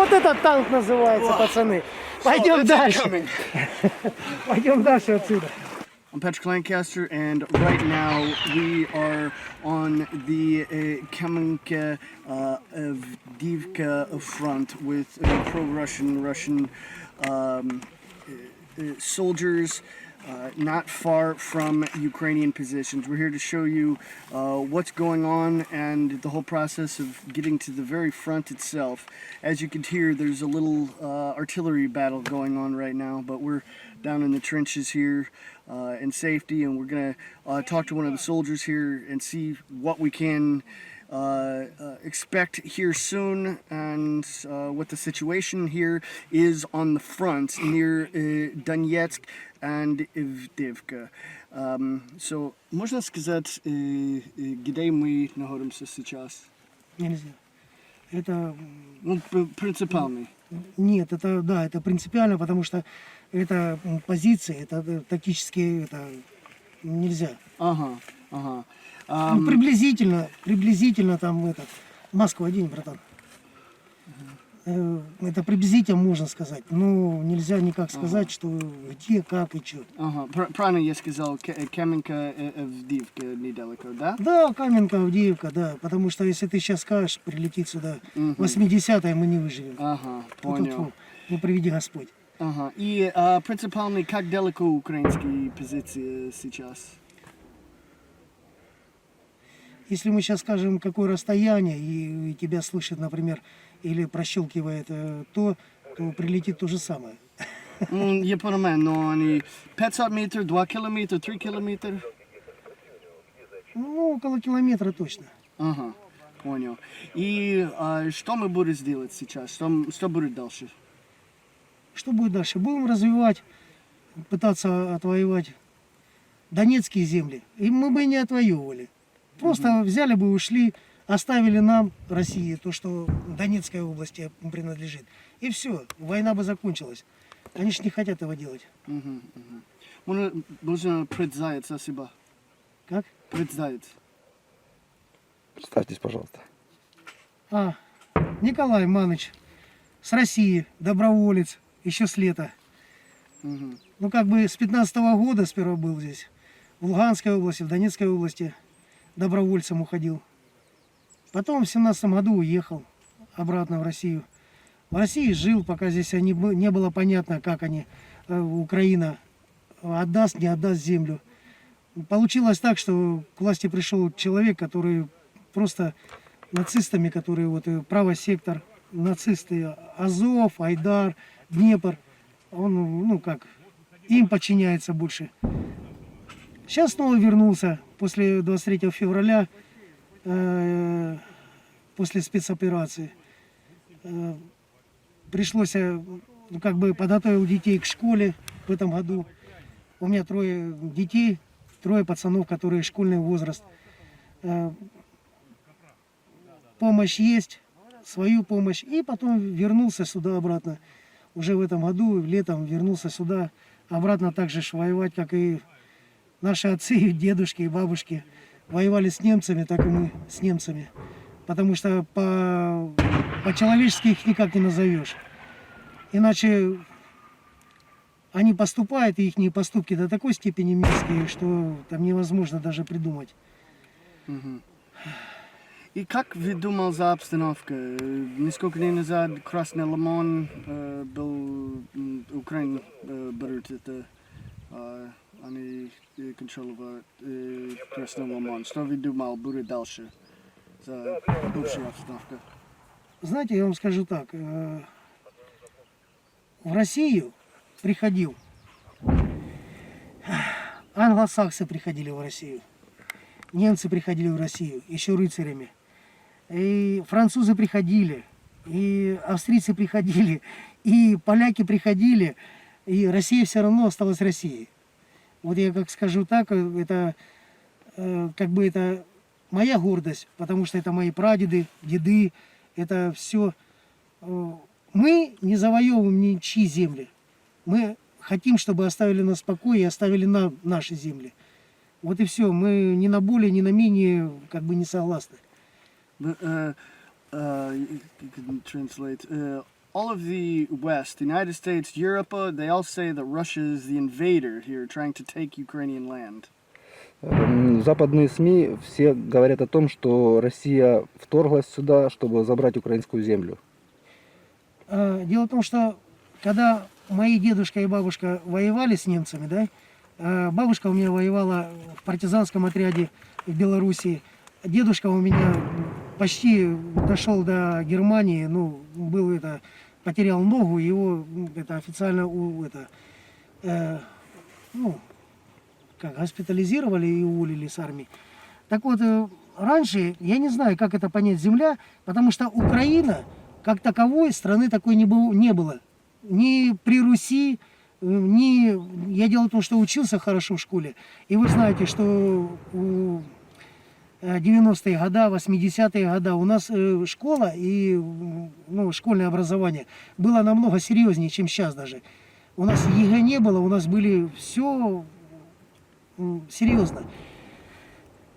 Вот этот танк называется, пацаны. Пойдем дальше. Пойдем дальше отсюда. I'm Patrick Lancaster, and right now we are on the Kamenka Avdiivka front with pro-Russian soldiers not far from Ukrainian positions. We're here to show you what's going on and the whole process of getting to the very front itself. As you can hear, there's a little artillery battle going on right now, but we're down in the trenches here in safety, and we're gonna talk to one of the soldiers here and see what we can expect here soon, and what the situation here is on the front near Donetsk and Avdiivka. So, можно сказать, где мы находимся сейчас? Нельзя. Это... Ну, принципиальный. Нет, это, да, это принципиально, потому что это позиции, это тактические, это нельзя. Ага, ага. Ну, приблизительно там этот, маску одень, братан. Это приблизительно можно сказать, но нельзя никак сказать, что где, как и что. Ага, правильно я сказал, Каменка Авдіївка недалеко, да? Да, Каменка, Авдіївка, да, потому что если ты сейчас скажешь прилететь сюда, 80-е мы не выживем. Ага, понял. Не приведи Господь. Ага, и принципиально, как далеко украинские позиции сейчас? Если мы сейчас скажем, какое расстояние, и тебя слышит, например, или прощелкивает то прилетит то же самое. Я понимаю, но они 500 метров, 2 километра, 3 километра? Ну, около километра точно. Ага, понял. И что мы будем делать сейчас? Что будет дальше? Что будет дальше? Будем развивать, пытаться отвоевать донецкие земли. И мы бы не отвоевывали. Просто взяли бы, ушли, оставили нам, России, то, что Донецкой области принадлежит. И все, война бы закончилась. Они же не хотят этого делать. Можно представить себя. Как? Представить. Представьтесь, пожалуйста. Николай Маныч, с России, доброволец, еще с лета. Ну, как бы с 15-го года сперва был здесь. В Луганской области, в Донецкой области добровольцем уходил. Потом в 17-м году уехал обратно в Россию. В России жил, пока здесь не было понятно, как они, Украина, отдаст, не отдаст землю. Получилось так, что к власти пришел человек, который просто нацистами, которые вот правый сектор, нацисты, Азов, Айдар, Днепр, он, ну как, им подчиняется больше. Сейчас снова вернулся после 23 февраля, после спецоперации. Пришлось, как бы, подготовил детей к школе в этом году. У меня 3 детей, 3 пацанов, которые школьный возраст. Помощь есть, свою помощь. И потом вернулся сюда обратно. Уже в этом году, летом, вернулся сюда обратно так же воевать, как и наши отцы, дедушки и бабушки. Воевали с немцами, так и мы с немцами. Потому что по-человечески их никак не назовешь. Иначе они поступают, и их поступки до такой степени мерзкие, что там невозможно даже придумать. И как вы думал за обстановку? Несколько дней назад Красный Лимон был, Украина берет это, они контролируют Красный Лимон. Что вы думал будет дальше за общую обстановку? Знаете, я вам скажу так. В Россию приходил, англосаксы приходили в Россию, немцы приходили в Россию, еще рыцарями, и французы приходили, и австрийцы приходили, и поляки приходили, и Россия все равно осталась Россией. Вот я как скажу так, это как бы это моя гордость, потому что это мои прадеды, деды, это все. Мы не завоевываем ничьи земли. Мы хотим, чтобы оставили нас в покое и оставили нам наши земли. Вот и все. Мы ни на более, ни на менее как бы не согласны. Translate. all of the West, the United States, Europe, they all say that Russia is the invader here, trying to take Ukrainian land. Западные СМИ все говорят о том, что Россия вторглась сюда, чтобы забрать украинскую землю. Дело в том, что когда мои дедушка и бабушка воевали с немцами, да, бабушка у меня воевала в партизанском отряде в Белоруссии, дедушка у меня почти дошел до Германии, ну, был это, потерял ногу, его это официально ну, как госпитализировали и уволили с армии. Так вот, раньше, я не знаю, как это понять, земля, потому что Украина, как таковой, страны такой не было. Ни при Руси, ни... Я дело в том, что учился хорошо в школе. И вы знаете, что в 90-е годы, 80-е годы у нас школа и ну, школьное образование было намного серьезнее, чем сейчас даже. У нас ЕГЭ не было, у нас были все серьезно.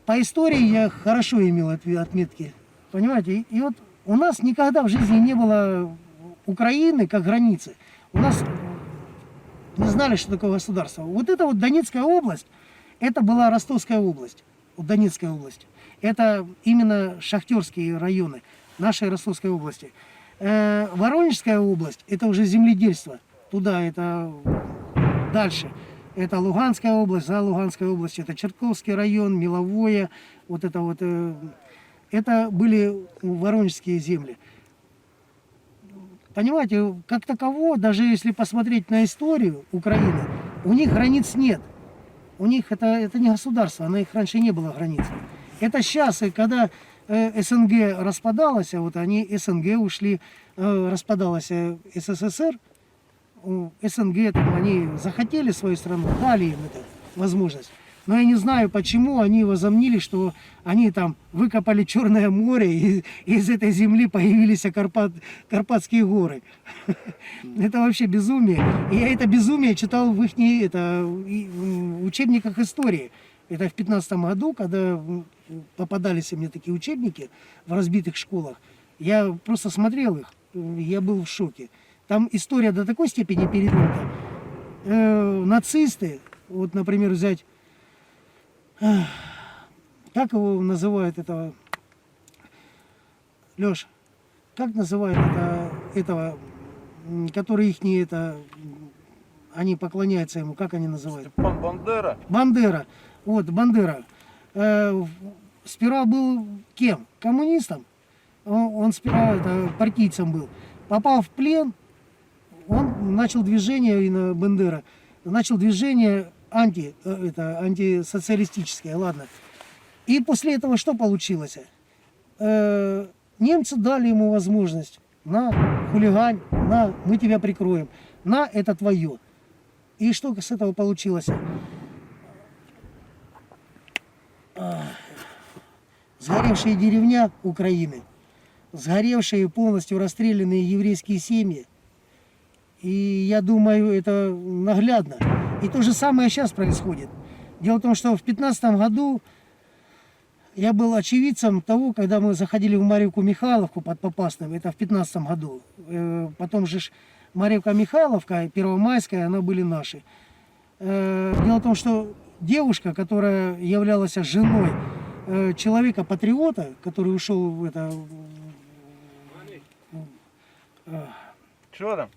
По истории я хорошо имел отметки, понимаете? И вот у нас никогда в жизни не было Украины как границы. У нас не знали, что такое государство. Вот это вот Донецкая область, это была Ростовская область, вот Донецкая область. Это именно шахтерские районы нашей Ростовской области. Воронежская область, это уже земледельство. Туда это дальше. Это Луганская область, за Луганской областью, это Чертковский район, Меловое, вот это вот. Это были воронежские земли. Понимаете, как таково, даже если посмотреть на историю Украины, у них границ нет. У них это не государство, у них раньше не было границ. Это сейчас, когда СНГ распадалась, вот они СНГ ушли, распадалась СССР, СНГ, там, они захотели свою страну, дали им эту возможность. Но я не знаю, почему они возомнили, что они там выкопали Черное море, и из этой земли появились Карпатские горы. Это вообще безумие. И я это безумие читал в их учебниках истории. Это в 15 году, когда попадались мне такие учебники в разбитых школах. Я просто смотрел их, я был в шоке. Там история до такой степени перевернута. Нацисты, вот, например, взять, как его называют этого, Леш, как называют этого, который их не это, они поклоняются ему, как они называют? Степан Бандера. Бандера. Вот, Бандера. Сперва был кем? Коммунистом. Он сперва партийцем был. Попал в плен, он начал движение, Бандера, начал движение антисоциалистическое, ладно. И после этого что получилось? Немцы дали ему возможность: на, хулигань, на, мы тебя прикроем, на, это твое. И что с этого получилось? Сгоревшие деревня Украины, сгоревшие полностью расстрелянные еврейские семьи. И я думаю, это наглядно. И то же самое сейчас происходит. Дело в том, что в 2015 году я был очевидцем того, когда мы заходили в Марьевку-Михайловку под Попасным, это в 2015 году. Потом же Марьевка-Михайловка, Первомайская, она были наши. Дело в том, что девушка, которая являлась женой человека-патриота, который ушел в это... Что там?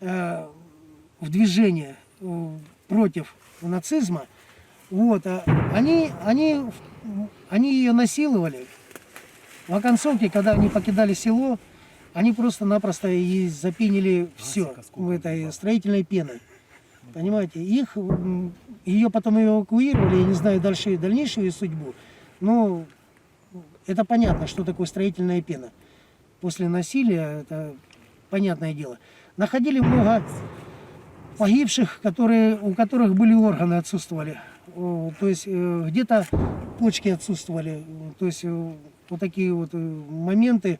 в движение против нацизма, вот, они ее насиловали. В оконцовке, когда они покидали село, они просто-напросто ей запенили все этой строительной пеной. Понимаете, ее потом эвакуировали, я не знаю дальнейшую судьбу, но это понятно, что такое строительная пена. После насилия, это понятное дело. Находили много погибших, у которых были органы отсутствовали. То есть где-то почки отсутствовали. То есть вот такие вот моменты,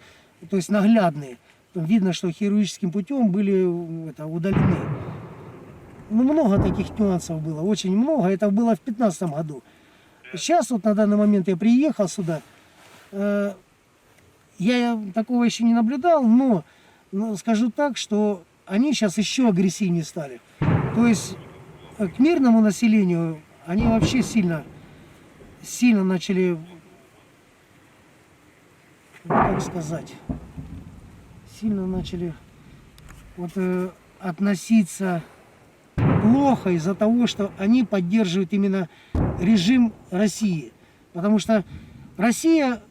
то есть наглядные. Видно, что хирургическим путем были удалены. Ну, много таких нюансов было, очень много. Это было в 2015 году. Сейчас вот на данный момент я приехал сюда. Я такого еще не наблюдал, но ну, скажу так, что они сейчас еще агрессивнее стали. То есть к мирному населению они вообще сильно начали, ну, как сказать, сильно начали вот, относиться плохо из-за того, что они поддерживают именно режим России. Потому что Россия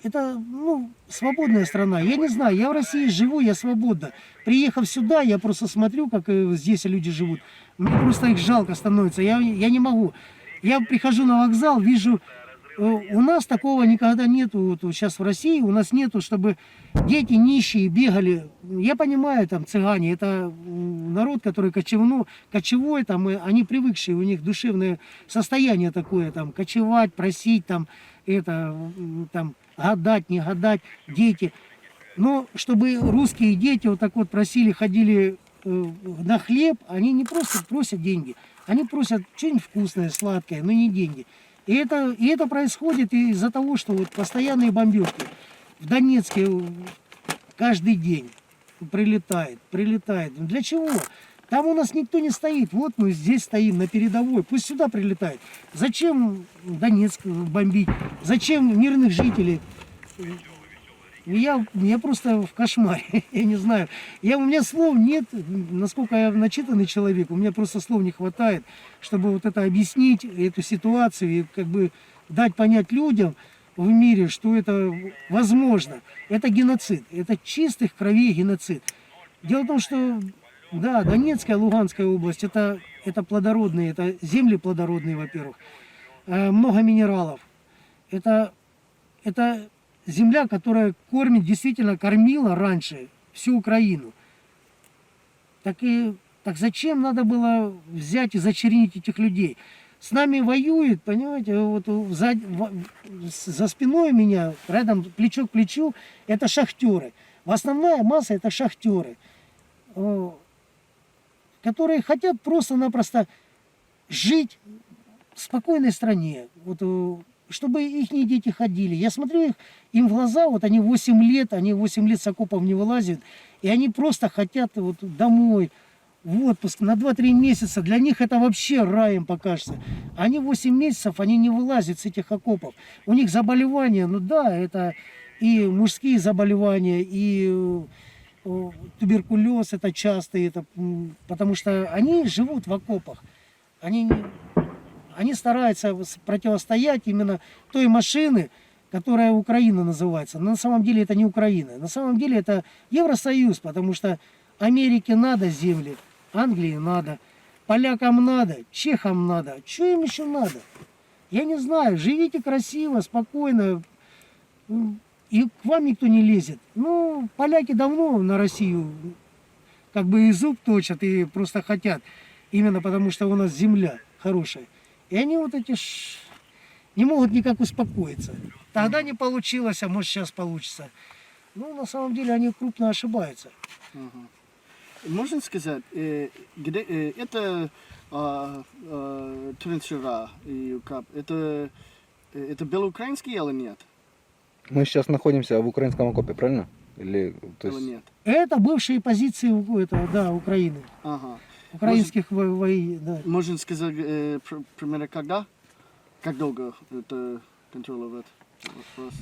это, ну, свободная страна. Я не знаю, я в России живу, я свободна. Приехав сюда, я просто смотрю, как здесь люди живут. Мне просто их жалко становится. Я не могу. Я прихожу на вокзал, вижу, у нас такого никогда нету. Вот сейчас в России у нас нету, чтобы дети нищие бегали. Я понимаю, там цыгане, это народ, который кочевой, там, и они привыкшие, у них душевное состояние такое, там, кочевать, просить, там, это, там, гадать, не гадать, дети. Но чтобы русские дети вот так вот просили, ходили на хлеб, они не просто просят деньги, они просят что-нибудь вкусное, сладкое, но не деньги. И это происходит из-за того, что вот постоянные бомбежки. В Донецке каждый день прилетает. Для чего? Там у нас никто не стоит. Вот мы здесь стоим на передовой. Пусть сюда прилетает. Зачем Донецк бомбить? Зачем мирных жителей? Я просто в кошмаре, я не знаю. У меня слов нет, насколько я начитанный человек, у меня просто слов не хватает, чтобы вот это объяснить, эту ситуацию, и как бы дать понять людям в мире, что это возможно. Это геноцид, это чистых кровей геноцид. Дело в том, что, да, Донецкая, Луганская область, это плодородные, это земли плодородные, во-первых, много минералов. Это земля, которая кормит, действительно кормила раньше всю Украину. Так зачем надо было взять и зачернить этих людей? С нами воюют, понимаете, вот за спиной у меня, рядом плечо к плечу, это шахтеры. Основная масса это шахтеры, которые хотят просто-напросто жить в спокойной стране. Вот, чтобы их дети ходили. Я смотрю им в глаза, вот они 8 лет с окопов не вылазят, и они просто хотят вот домой, в отпуск на 2-3 месяца. Для них это вообще раем покажется. Они 8 месяцев, они не вылазят с этих окопов. У них заболевания, ну да, это и мужские заболевания, и туберкулез, это часто, потому что они живут в окопах. Они стараются противостоять именно той машины, которая Украина называется. Но на самом деле это не Украина. На самом деле это Евросоюз, потому что Америке надо земли, Англии надо, полякам надо, чехам надо. Что им еще надо? Я не знаю. Живите красиво, спокойно. И к вам никто не лезет. Ну, поляки давно на Россию как бы и зуб точат, и просто хотят. Именно потому что у нас земля хорошая. И они вот эти не могут никак успокоиться. Тогда не получилось, а может сейчас получится. Ну, на самом деле, они крупно ошибаются. Можно сказать, где это Тринчера и УКАП, это белоукраинский или нет? Мы сейчас находимся в украинском окопе, правильно? Или, то Или есть... нет? Это бывшие позиции Украины. Ага. Украинских военных, да. Можно сказать, примерно когда? Как долго это контролирует вопрос?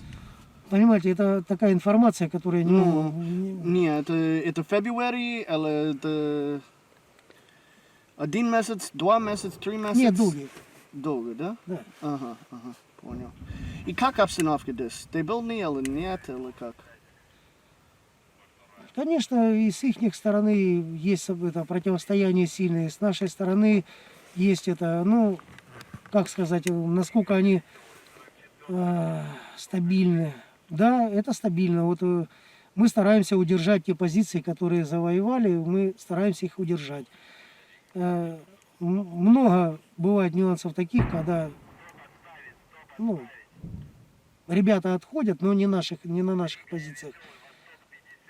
Понимаете, это такая информация, которая не могу... Нет, это февраль или это 1 месяц, 2 месяца, 3 месяца? Нет, долгие. Долго, да? Да. Ага, понял. И как обстановка здесь? Стабильная или нет, или как? Конечно, и с их стороны есть это противостояние сильное, с нашей стороны есть это, ну, как сказать, насколько они стабильны. Да, это стабильно. Вот мы стараемся удержать те позиции, которые завоевали, мы стараемся их удержать. Много бывает нюансов таких, когда, ну, ребята отходят, но не на наших позициях.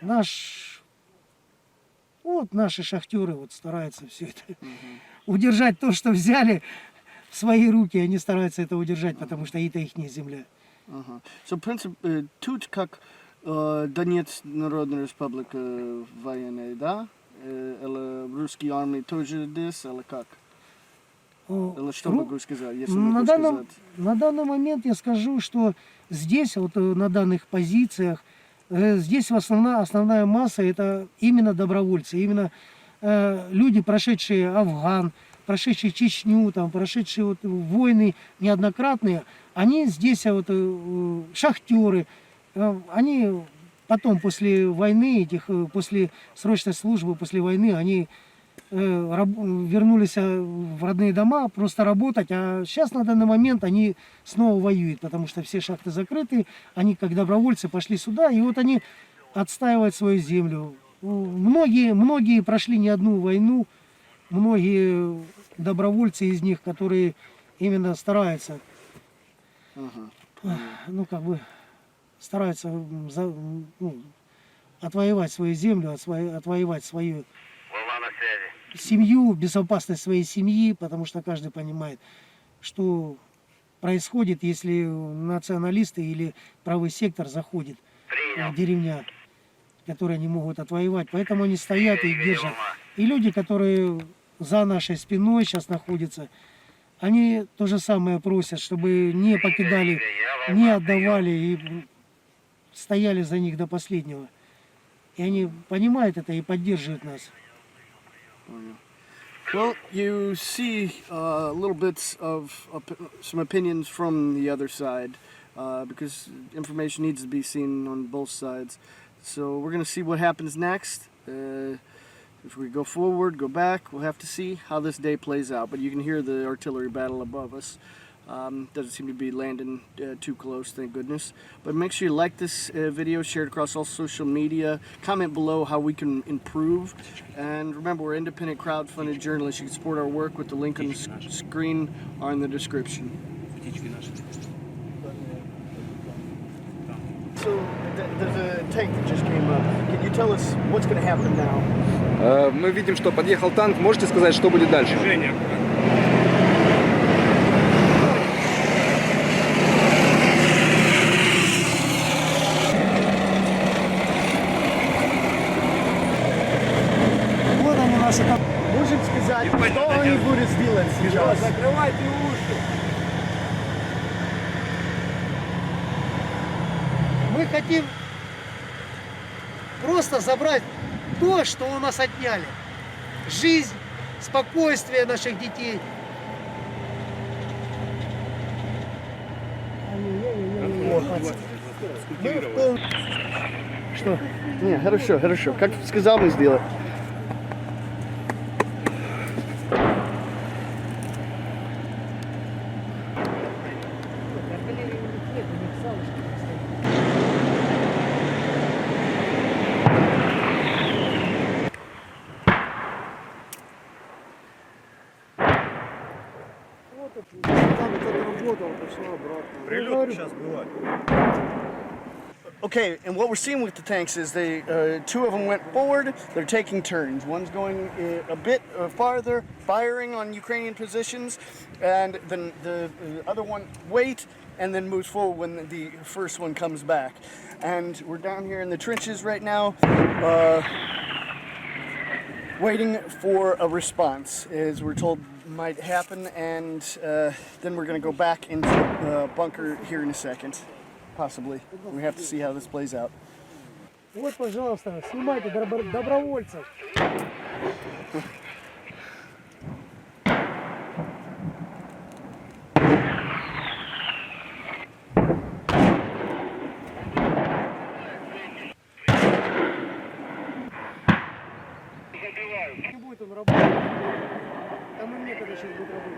Наши шахтеры вот стараются все это удержать, то, что взяли в свои руки, они стараются это удержать, потому что это их земля. So, принцип, тут как Донецкая Народная Республика военная, да? Или русские армии тоже здесь, или как? Или что могу сказать, если могу сказать? На данный момент я скажу, что здесь, вот на данных позициях, здесь основная масса это именно добровольцы, именно люди, прошедшие Афган, прошедшие Чечню, там, прошедшие вот войны неоднократные, они здесь вот шахтеры, они потом после войны, после срочной службы, после войны, они вернулись в родные дома просто работать, а сейчас на данный момент они снова воюют, потому что все шахты закрыты, они как добровольцы пошли сюда, и вот они отстаивают свою землю. Многие прошли не одну войну, многие добровольцы из них, которые именно стараются, ну как бы стараются отвоевать свою землю, отвоевать свою семью, безопасность своей семьи, потому что каждый понимает, что происходит, если националисты или правый сектор заходит в деревня, которые они могут отвоевать. Поэтому они стоят и их держат. И люди, которые за нашей спиной сейчас находятся, они то же самое просят, чтобы не покидали, не отдавали и стояли за них до последнего. И они понимают это и поддерживают нас. Well, you see little bits of some opinions from the other side because information needs to be seen on both sides. So we're going to see what happens next. If we go forward, go back, we'll have to see how this day plays out. But you can hear the artillery battle above us. Doesn't seem to be landing too close, thank goodness. But make sure you like this video, share it across all social media, comment below how we can improve. And remember, we're independent crowdfunded journalists. You can support our work with the link on the screen or in the description. So there's a tank that just came up. Can you tell us what's going to happen now? Мы видим, что подъехал танк. Можете сказать, что будет дальше? Вот они наши. Можем сказать, что они будут сделать сейчас? Закрывайте уши. Мы хотим просто забрать то, что у нас отняли. Жизнь, спокойствие наших детей. Что? Не, хорошо, хорошо. Как сказал, мы сделаем. Прилет сейчас бывает. Okay, and what we're seeing with the tanks is they, two of them went forward. They're taking turns. One's going a bit farther, firing on Ukrainian positions, and then the other one wait and then moves forward when the first one comes back. And we're down here in the trenches right now, waiting for a response, as we're told might happen, and then we're going to go back into the bunker here in a second. Possibly. We have to see how this plays out. Вот, пожалуйста, снимайте добровольцев. Не будет он работать. Там и некогда сейчас будет работать.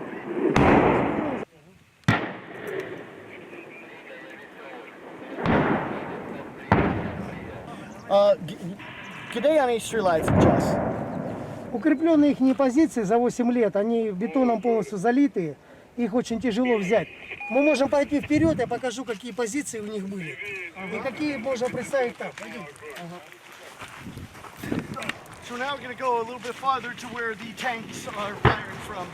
Где они стреляют сейчас? Укрепленные их позиции за 8 лет, они бетоном полностью залитые, их очень тяжело взять. Мы можем пойти вперед, я покажу, какие позиции у них были. И какие можно представить там. So now we're going to go a little bit farther to where the tanks are firing from.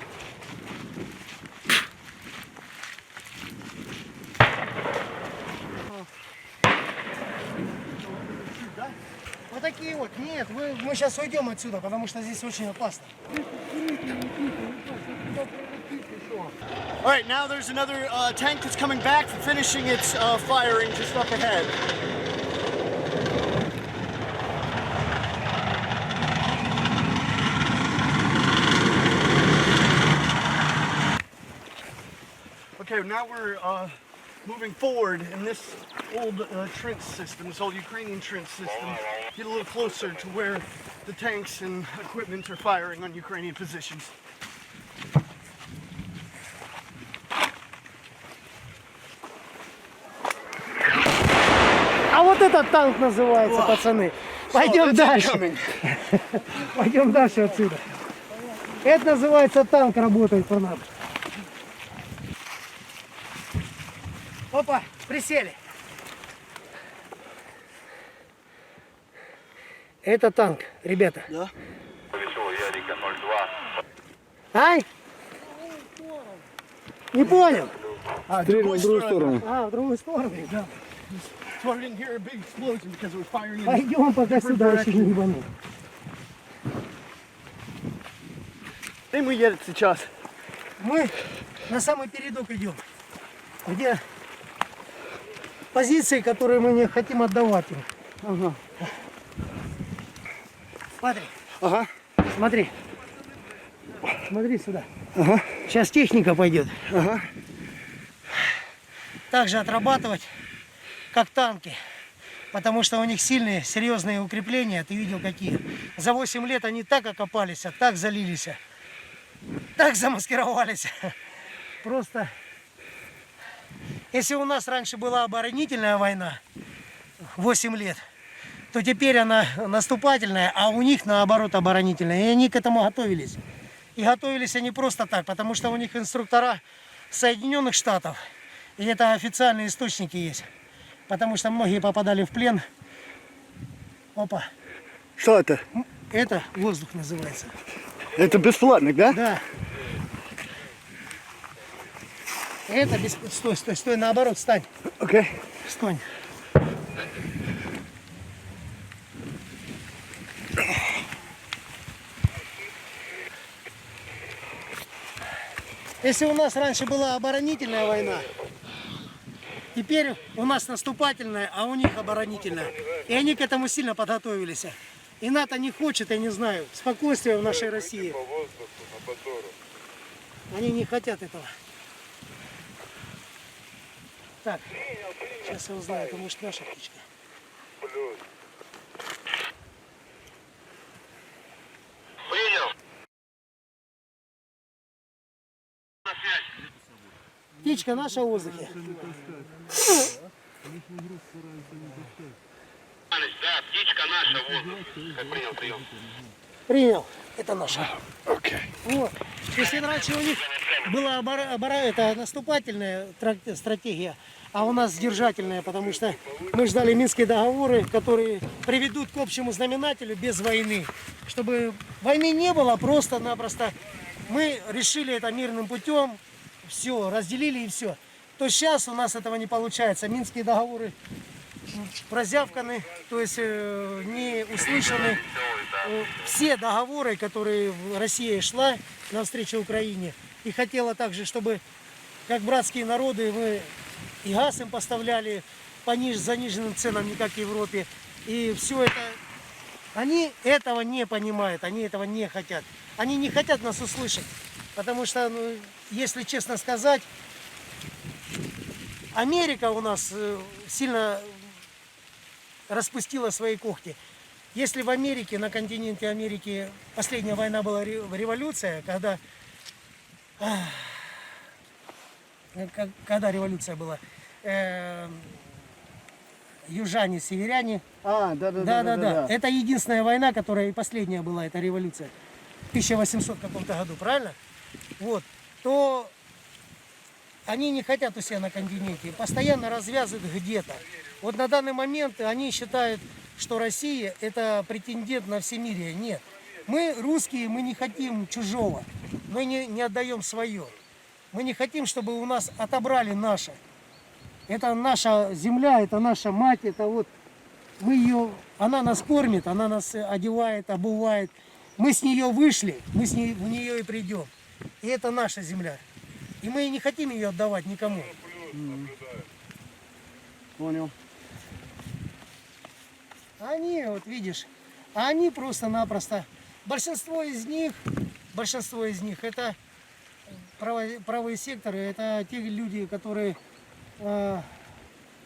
Вот такие вот. Нет, мы сейчас уйдем отсюда, потому что здесь очень опасно. All right, now there's another tank that's coming back, finishing its firing just up ahead. Okay, now we're moving forward in this old trench system, this old Ukrainian trench system. Get a little closer to where the tanks and equipment are firing on Ukrainian positions. А вот этот танк называется, пацаны. Пойдем дальше. Пойдем дальше отсюда. Это называется танк, работает по нам. Опа, присели. Это танк, ребята. Да? Ай? Не понял. А, Стрелял в другую сторону. А, в другую сторону, да. So I didn't hear a big explosion because it was firing in. Пойдем пока сюда еще не ебанем. Then we get it сейчас. Мы на самый передок идем, где позиции, которые мы не хотим отдавать им. Ага. Смотри, Ага. смотри. Смотри сюда. Ага. Сейчас техника пойдет. Ага. Также отрабатывать, как танки. Потому что у них сильные, серьезные укрепления. Ты видел какие. За 8 лет они так окопались, а так залились. Так замаскировались. Просто... Если у нас раньше была оборонительная война, 8 лет, то теперь она наступательная, а у них наоборот оборонительная. И они к этому готовились. И готовились они просто так, потому что у них инструктора Соединенных Штатов. И это официальные источники есть. Потому что многие попадали в плен. Опа. Что это? Это воздух называется. Это бесплатник, да? Да. Это без... Стой, стой, стой, наоборот, встань. Окей. Встань. Если у нас раньше была оборонительная война, теперь у нас наступательная, а у них оборонительная. И они к этому сильно подготовились. И НАТО не хочет, я не знаю, спокойствия в нашей России. Они не хотят этого. Так, сейчас я узнаю, это может наша птичка. Птичка наша в воздухе. Да, птичка наша, воздух. Как принял прием. Принял. Это наша. Окей. Вот. Если раньше у них была это наступательная стратегия, а у нас сдержательная, потому что мы ждали Минские договоры, которые приведут к общему знаменателю без войны. Чтобы войны не было, просто-напросто мы решили это мирным путем, все, разделили и все. То сейчас у нас этого не получается. Минские договоры прозявканы, то есть не услышаны. Все договоры, которые Россия шла навстречу Украине, и хотела также, чтобы как братские народы мы и газ им поставляли по заниженным ценам, не как в Европе. И все это, они этого не понимают, они этого не хотят. Они не хотят нас услышать, потому что, ну, если честно сказать, Америка у нас сильно распустила свои когти. Если в Америке, на континенте Америки, последняя война была революция, когда революция была, южане, северяне, Да. это единственная война, которая и последняя была, это революция, в 1800 каком-то году, правильно? Вот, то они не хотят у себя на континенте, постоянно развязывают где-то. Вот на данный момент они считают, что Россия это претендент на всемирие. Нет. Мы, русские, мы не хотим чужого. Мы не отдаем свое. Мы не хотим, чтобы у нас отобрали наше. Это наша земля, это наша мать, это вот мы ее Она нас кормит, она нас одевает, обувает. Мы с нее вышли, мы в нее и придем. И это наша земля. И мы не хотим ее отдавать никому. Понял. Они, вот видишь, они просто-напросто, большинство из них, это правые секторы, это те люди, которые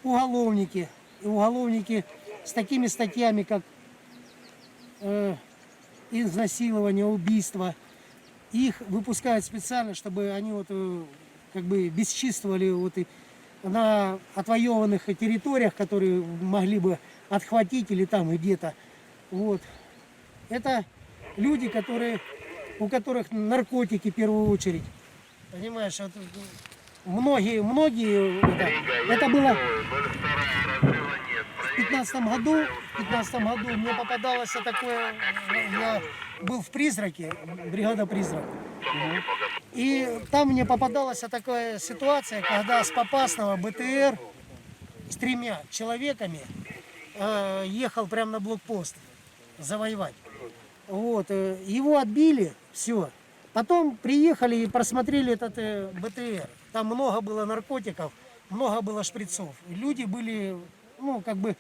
уголовники, и уголовники с такими статьями, как изнасилование, убийство. Их выпускают специально, чтобы они вот как бы бесчинствовали вот и на отвоеванных территориях, которые могли бы отхватить или там и где-то. Вот. Это люди, у которых наркотики в первую очередь. Понимаешь, вот, многие, это было в 15 году мне попадалось такое, я был в «Призраке», бригада «Призрак». И там мне попадалась такая ситуация, когда с Попасного БТР с 3 человеками ехал прямо на блокпост завоевать. Вот, его отбили, все. Потом приехали и просмотрели этот БТР. Там много было наркотиков, много было шприцов. Люди были, ну, как бы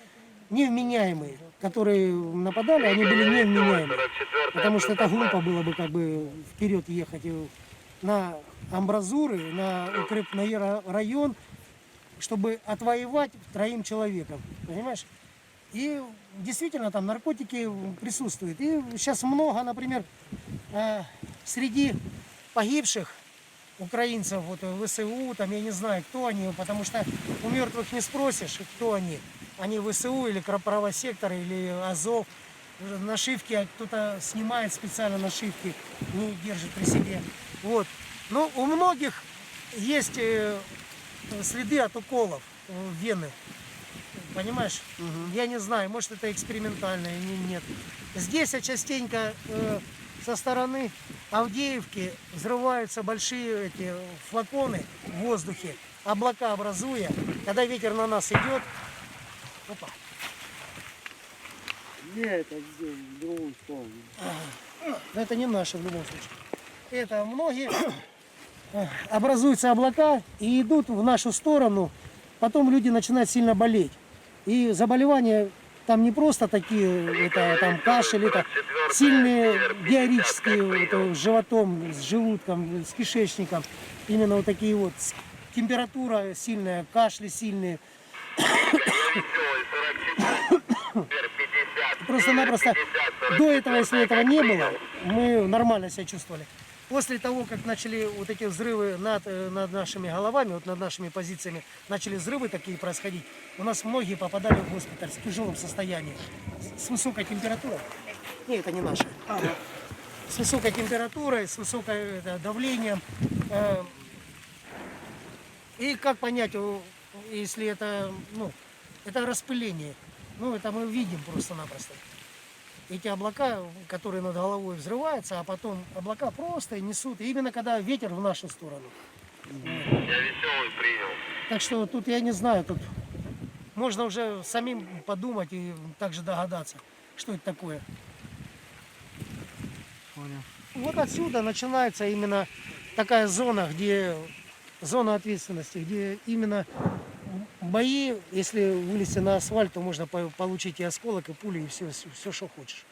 невменяемые, которые нападали, они были невменяемые. Потому что это глупо было бы как бы вперед ехать на амбразуры, на укрепный район, чтобы отвоевать 3 человекам. Понимаешь? И действительно там наркотики присутствуют. И сейчас много, например, среди погибших украинцев, вот ВСУ, там я не знаю, кто они, потому что у мертвых не спросишь, кто они. Они ВСУ или правосектор, или Азов. Нашивки кто-то снимает специально, нашивки не держит при себе. Вот. Но у многих есть следы от уколов в вены. Понимаешь? Я не знаю, может это экспериментально или нет. Здесь частенько со стороны Авдеевки взрываются большие эти флаконы в воздухе, облака образуя. Когда ветер на нас идет, опа. Нет, это в другую сторону. Но это не наши в любом случае. Это многие образуются облака и идут в нашу сторону. Потом люди начинают сильно болеть. И заболевания там не просто такие, это там кашель, это сильные диарические, это с животом, с желудком, с кишечником. Именно вот такие вот. Температура сильная, кашли сильные. Просто-напросто до этого, если этого не было, мы нормально себя чувствовали. После того, как начали вот эти взрывы над нашими головами, вот над нашими позициями, начали взрывы такие происходить, у нас многие попадали в госпиталь в тяжелом состоянии, с высокой температурой. Не, это не наше. С высокой температурой, с высоким давлением. И как понять, если это, ну, это распыление. Ну, это мы видим просто-напросто. Эти облака, которые над головой взрываются, а потом облака просто несут. И именно когда ветер в нашу сторону. Я веселый принял. Так что тут я не знаю, тут можно уже самим подумать и также догадаться, что это такое. Понял. Вот отсюда начинается именно такая зона, где зона ответственности, где именно бои, если вылезти на асфальт, то можно получить и осколок, и пули, и все, что хочешь.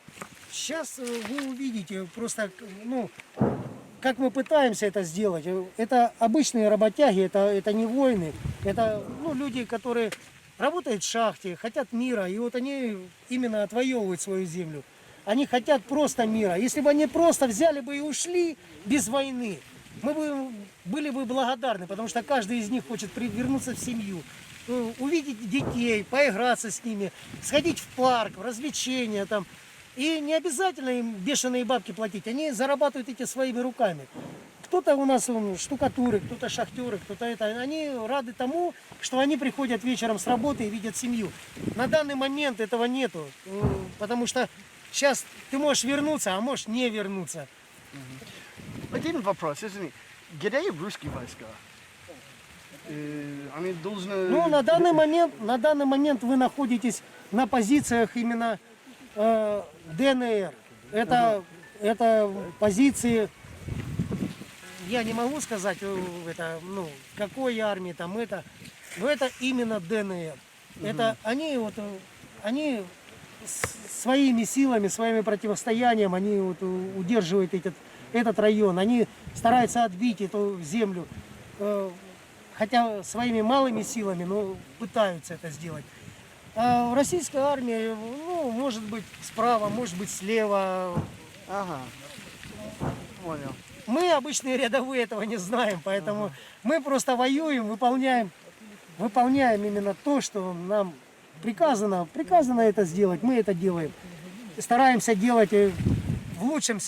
Сейчас вы увидите просто, ну, как мы пытаемся это сделать. Это обычные работяги, это не воины, это, ну, люди, которые работают в шахте, хотят мира, и вот они именно отвоевывают свою землю. Они хотят просто мира. Если бы они просто взяли бы и ушли без войны, мы бы были бы благодарны, потому что каждый из них хочет вернуться в семью, увидеть детей, поиграться с ними, сходить в парк, в развлечения там. И не обязательно им бешеные бабки платить, они зарабатывают эти своими руками. Кто-то у нас штукатуры, кто-то шахтеры, кто-то это. Они рады тому, что они приходят вечером с работы и видят семью. На данный момент этого нету, потому что сейчас ты можешь вернуться, а можешь не вернуться. Один вопрос, извини. Где русские войска? Они должны... Ну, на данный момент вы находитесь на позициях именно ДНР. Это позиции, я не могу сказать, это, ну, какой армии там это, но это именно ДНР. Это они своими силами, своими противостоянием, они вот удерживают этот район, они стараются отбить эту землю, хотя своими малыми силами, но пытаются это сделать. А российская армия, ну, может быть справа, может быть слева. Ага. Понял. Мы, обычные рядовые, этого не знаем, поэтому мы просто воюем, выполняем именно то, что нам приказано это сделать, мы это делаем. Стараемся делать в лучшем,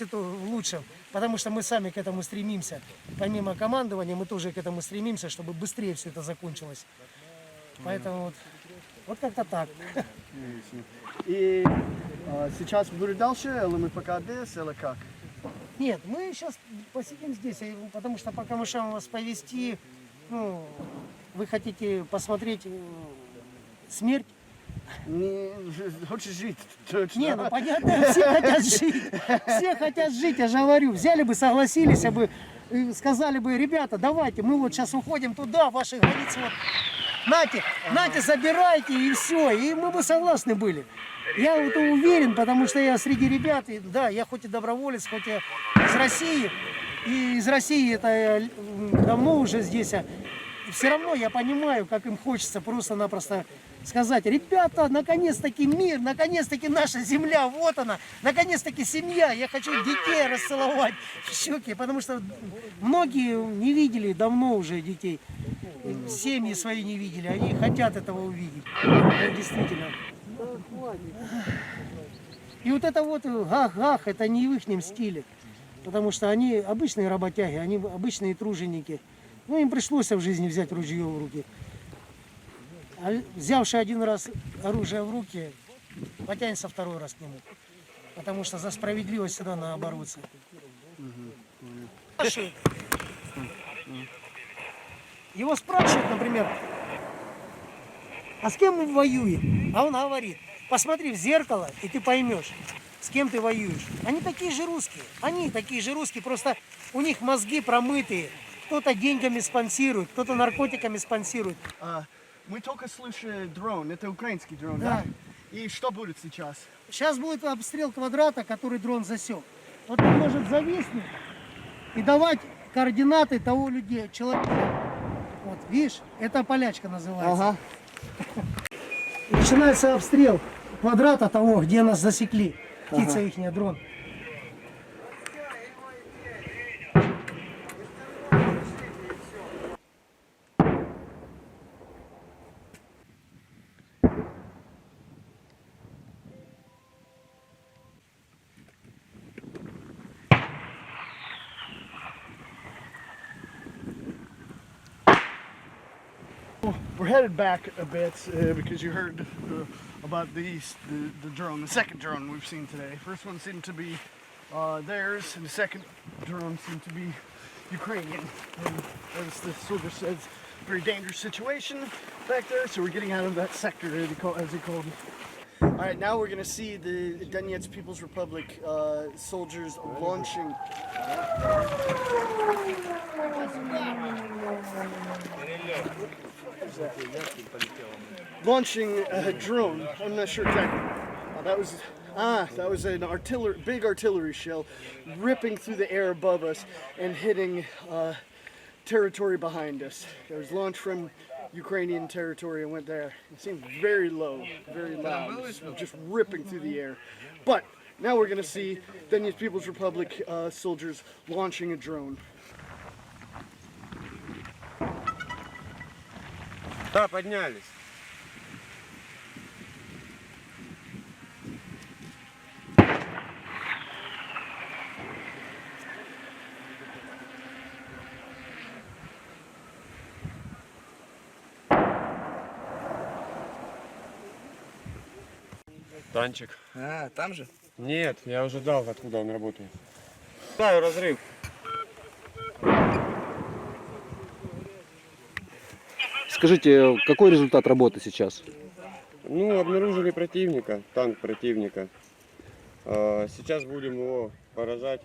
потому что мы сами к этому стремимся. Помимо командования, мы тоже к этому стремимся, чтобы быстрее все это закончилось. Поэтому вот как-то так. И сейчас будет дальше, или мы пока здесь, или как? Нет, мы сейчас посидим здесь, потому что по камышам вас повезти, ну, вы хотите посмотреть смерть? Не, хочешь жить, точно. Не, ну понятно, все хотят жить. Все хотят жить, я же говорю. Взяли бы, согласились бы, и сказали бы, ребята, давайте, мы вот сейчас уходим туда, ваши границы, вот, нате, забирайте, и все. И мы бы согласны были. Я вот уверен, потому что я среди ребят, и, да, я хоть и доброволец, хоть и из России, и из России это я давно уже здесь, все равно я понимаю, как им хочется просто-напросто сказать, ребята, наконец-таки мир, наконец-таки наша земля, вот она, наконец-таки семья, я хочу детей расцеловать в щеки, потому что многие не видели давно уже детей, семьи свои не видели, они хотят этого увидеть, действительно. И вот это вот гах-гах, это не в их стиле, потому что они обычные работяги, они обычные труженики. Ну, им пришлось в жизни взять ружье в руки. А взявший один раз оружие в руки, потянется второй раз к нему. Потому что за справедливость всегда надо бороться. Его спрашивают, например, а с кем мы воюем? А он говорит, посмотри в зеркало, и ты поймешь, с кем ты воюешь. Они такие же русские, просто у них мозги промытые. Кто-то деньгами спонсирует, кто-то наркотиками спонсирует. Мы только слышали дрон, это украинский дрон, Да. да? И что будет сейчас? Сейчас будет обстрел квадрата, который дрон засек. Вот он может зависнуть и давать координаты того человека. Вот, видишь, это полячка называется. Ага. И начинается обстрел квадрата того, где нас засекли. Птица ихняя, дрон. We're headed back a bit because you heard about the drone, the second drone we've seen today. First one seemed to be theirs, and the second drone seemed to be Ukrainian. And as the soldier says, very dangerous situation back there, so we're getting out of that sector, as he called it. All right, now we're going to see the Donetsk People's Republic soldiers launching. Launching a drone. I'm not sure exactly. That was an big artillery shell ripping through the air above us and hitting territory behind us. It was launched from Ukrainian territory and went there. It seemed very low, very loud, just ripping through the air. But now we're going to see Donetsk People's Republic soldiers launching a drone. Да, поднялись. Танчик. А, там же? Нет, я уже дал, откуда он работает. Да, разрыв. Скажите, какой результат работы сейчас? Ну, обнаружили противника, танк противника. Сейчас будем его поражать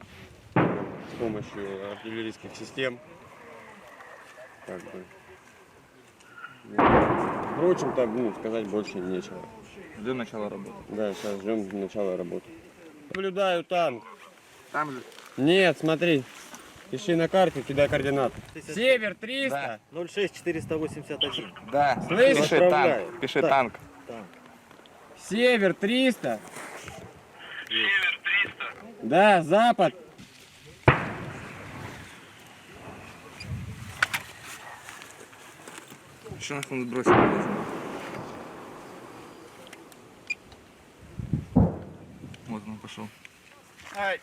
с помощью артиллерийских систем. Как бы. Впрочем, там сказать больше нечего. Ждем начала работы. Да, сейчас ждем начала работы. Наблюдаю танк. Там же. Нет, смотри. Пиши на карте, кидай координаты. Север 300. 06481. Да. Слышь, Пиши отправляю. танк. Пиши танк. Север 300. Да, запад. Что нас он сбросил? Вот он пошел. All right,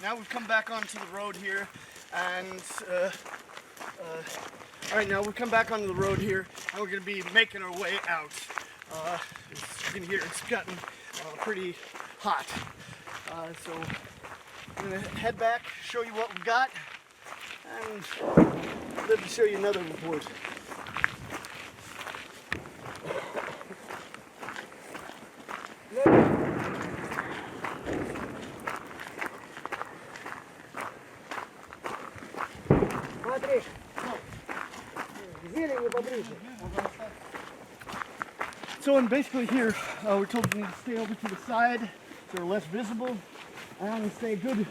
now we've come back onto the road here, and all right, now we've come back onto the road here, and we're gonna be making our way out. As you can hear, it's gotten pretty hot, so I'm gonna head back, show you what we've got, and let me show you another report. Смотри. Зелень поближе. So in basically here, we're told we need to stay over to the side so we're less visible and stay a good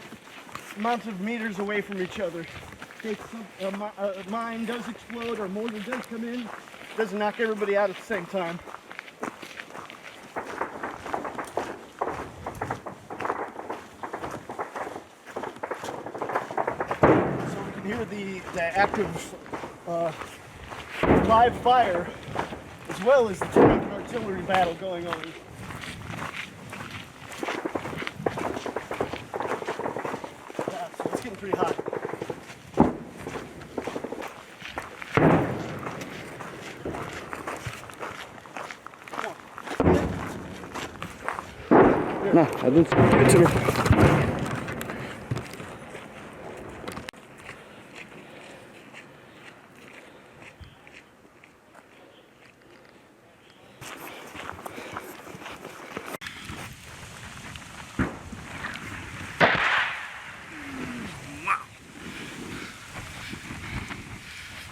amount of meters away from each other. In case a mine does explode or a mortar does come in, it doesn't knock everybody out at the same time. So we can hear the active live fire as well as the tank and artillery battle going on. Yeah, so it's getting pretty hot. На, один.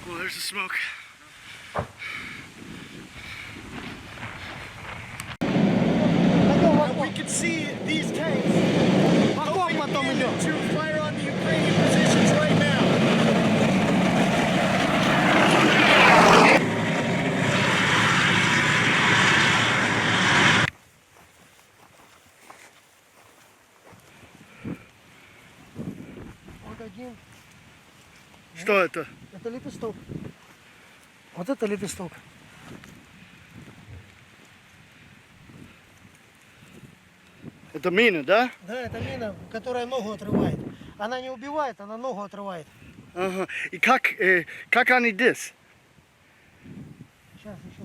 Well, there's the smoke. We can see these tanks going in to fire on the Ukrainian positions right now. Вот один. Что это? Это лепесток. Вот это лепесток. Это мина, да? Да, это мина, которая ногу отрывает. Она не убивает, она ногу отрывает. Ага. И как они здесь? Сейчас еще.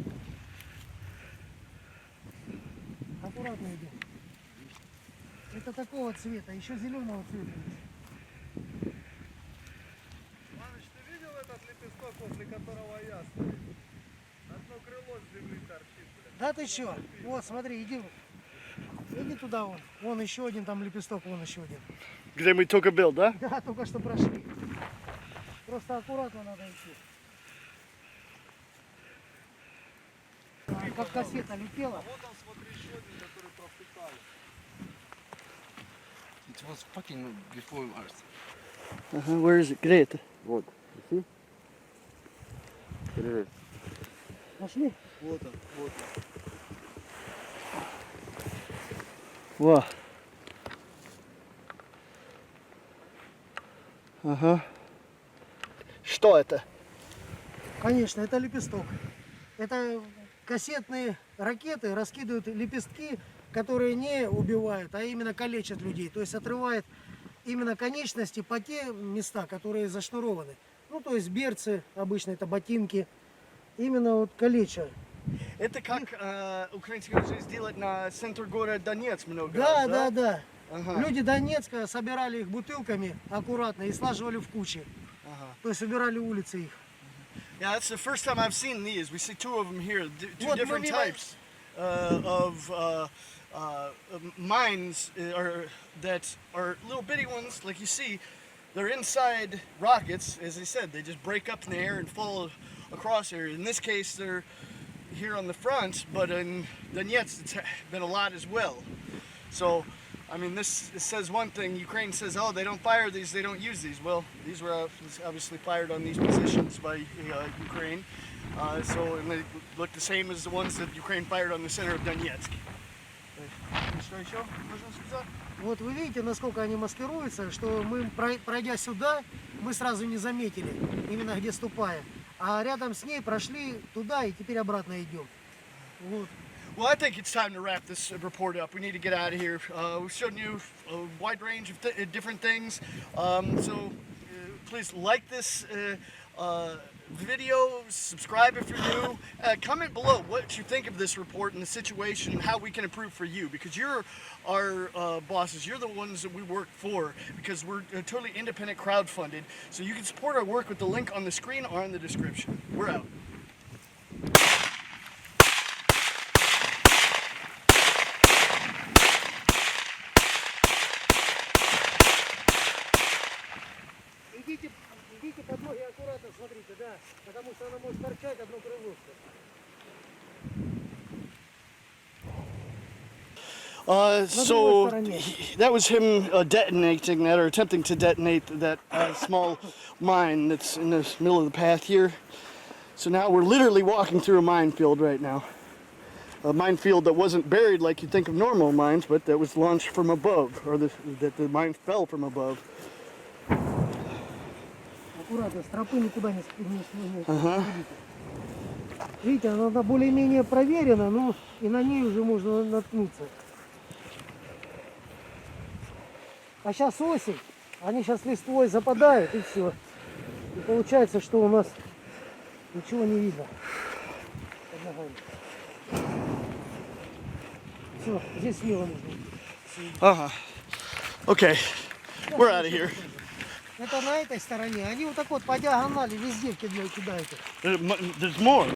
Аккуратно идем. Это такого цвета, еще зеленого цвета. Маныч, ты видел этот лепесток, возле которого я стою? Одно крыло с земли торчит, блядь. Да ты что? Вот, смотри, иди. Иди туда вон. Вон еще один там лепесток, вон еще один. Где мы только был, да? Да, только что прошли. Просто аккуратно надо идти. Как кассета летела. Вот там, смотри, еще один, который провтыкали. It was fucking before ours. Ага, where is it? Где это? Вот. Видишь? Перерыв. Нашли? Вот он, вот он. Во. Ага. Что это? Конечно, это лепесток. Это кассетные ракеты раскидывают лепестки, которые не убивают, а именно калечат людей. То есть отрывает именно конечности по те места, которые зашнурованы. Ну, то есть берцы, обычно это ботинки. Именно вот калеча. Это как украинцы уже сделать на центр города Донецк много Да, раз, да, да. Ага. Люди Донецка собирали их бутылками аккуратно и слаживали в кучи. Ага. То есть убирали улицы их. Yeah, that's the first time I've seen these. We see two of them here, two Вот мы different мимо- types of mines that are little bitty ones, like you see. They're inside rockets, as I said. They just break up in the air and fall across here. In this case, they're here on the front, but in Donetsk, it's been a lot as well. So, I mean, this says one thing. Ukraine says, oh, they don't fire these, they don't use these. Well, these were obviously fired on these positions by Ukraine. And they look the same as the ones that Ukraine fired on the center of Donetsk. Что еще можно сказать? Вот вы видите, насколько они маскируются, что мы, пройдя сюда, мы сразу не заметили, именно где ступая. А рядом с ней прошли туда и теперь обратно идем. Вот. Well, I think it's time to wrap this report up. We need to get out of here. We've shown you a wide range of different things. Please like this video, subscribe if you're new, comment below what you think of this report and the situation and how we can improve for you, because you're our bosses, you're the ones that we work for, because we're totally independent, crowdfunded, so you can support our work with the link on the screen or in the description. We're out. Идите под ноги аккуратно, смотрите, да, потому что она может торчать одно крыло. So that was him detonating that, or attempting to detonate that small mine that's in the middle of the path here. So now we're literally walking through a minefield right now. A minefield that wasn't buried like you'd think of normal mines, but that was launched from above, or that the mine fell from above. Аккуратно, с тропы никуда не Видите, она более-менее проверена, но и на ней уже можно наткнуться. А сейчас осень, они сейчас листвой западают и все. И получается, что у нас ничего не видно под ногами. Все, здесь слева нужно. Okay, we're out of here. Это на этой стороне. Они вот так вот по диагонали везде кидают. There's more.